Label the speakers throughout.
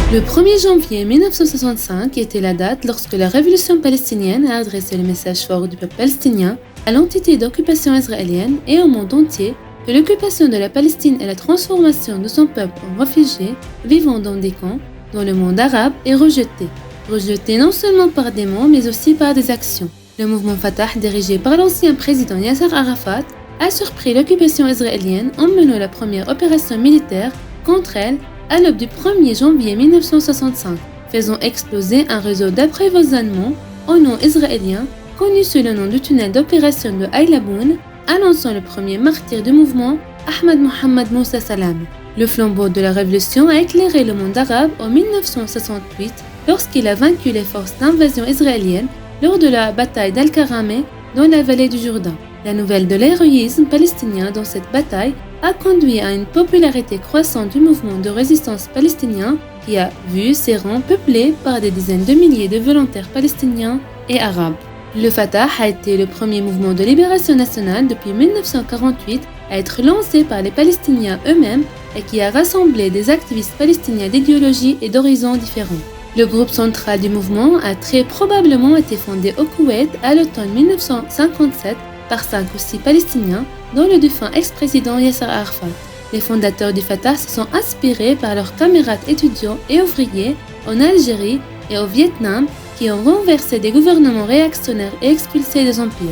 Speaker 1: Le 1er janvier 1965 était la date lorsque la révolution palestinienne a adressé le message fort du peuple palestinien à l'entité d'occupation israélienne et au monde entier que l'occupation de la Palestine et la transformation de son peuple en réfugiés vivant dans des camps dans le monde arabe est rejetée. Rejetée non seulement par des mots mais aussi par des actions. Le mouvement Fatah, dirigé par l'ancien président Yasser Arafat, a surpris l'occupation israélienne en menant la première opération militaire contre elle à l'aube du 1er janvier 1965, faisant exploser un réseau d'approvisionnement au nom israélien connu sous le nom du tunnel d'opération de Aylaboun, annonçant le premier martyr du mouvement, Ahmad Mohamed Moussa Salam. Le flambeau de la révolution a éclairé le monde arabe en 1968 lorsqu'il a vaincu les forces d'invasion israéliennes lors de la bataille d'Al-Karameh dans la vallée du Jourdain. La nouvelle de l'héroïsme palestinien dans cette bataille a conduit à une popularité croissante du mouvement de résistance palestinien qui a vu ses rangs peuplés par des dizaines de milliers de volontaires palestiniens et arabes. Le Fatah a été le premier mouvement de libération nationale depuis 1948 à être lancé par les Palestiniens eux-mêmes et qui a rassemblé des activistes palestiniens d'idéologie et d'horizons différents. Le groupe central du mouvement a très probablement été fondé au Koweït à l'automne 1957 par 5 ou 6 Palestiniens, dont le défunt ex-président Yasser Arafat. Les fondateurs du Fatah se sont inspirés par leurs camarades étudiants et ouvriers en Algérie et au Vietnam qui ont renversé des gouvernements réactionnaires et expulsé des empires.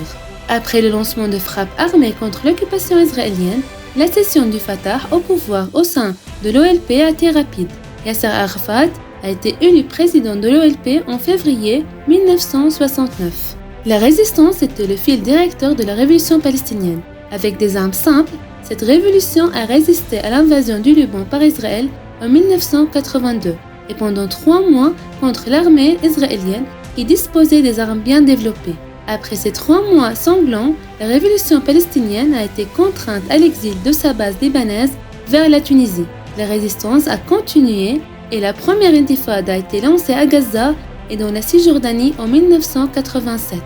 Speaker 1: Après le lancement de frappes armées contre l'occupation israélienne, la cession du Fatah au pouvoir au sein de l'OLP a été rapide. Yasser Arafat a été élu président de l'OLP en février 1969. La résistance était le fil directeur de la révolution palestinienne. Avec des armes simples, cette révolution a résisté à l'invasion du Liban par Israël en 1982 et pendant 3 mois contre l'armée israélienne qui disposait des armes bien développées. Après ces 3 mois sanglants, la révolution palestinienne a été contrainte à l'exil de sa base libanaise vers la Tunisie. La résistance a continué et la première intifada a été lancée à Gaza et dans la Cisjordanie en 1987.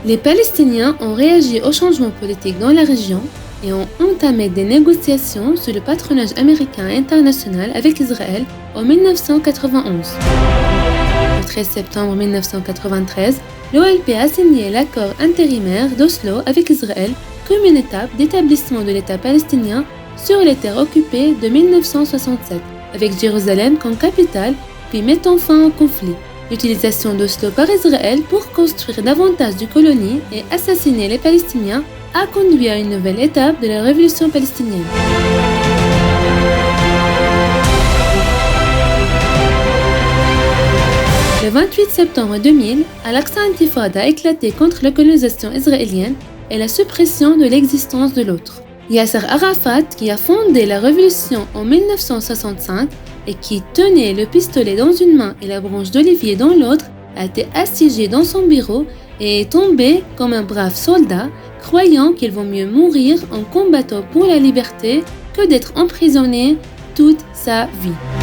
Speaker 1: Les Palestiniens ont réagi au changement politique dans la région et ont entamé des négociations sous le patronage américain international avec Israël en 1991. Le 13 septembre 1993, l'OLP a signé l'accord intérimaire d'Oslo avec Israël comme une étape d'établissement de l'État palestinien sur les terres occupées de 1967, avec Jérusalem comme capitale, puis mettant fin au conflit. L'utilisation d'Oslo par Israël pour construire davantage de colonies et assassiner les Palestiniens a conduit à une nouvelle étape de la révolution palestinienne. Le 28 septembre 2000, Al-Aqsa Intifada a éclaté contre la colonisation israélienne et la suppression de l'existence de l'autre. Yasser Arafat, qui a fondé la révolution en 1965 et qui tenait le pistolet dans une main et la branche d'olivier dans l'autre, a été assiégé dans son bureau et est tombé comme un brave soldat, croyant qu'il vaut mieux mourir en combattant pour la liberté que d'être emprisonné toute sa vie.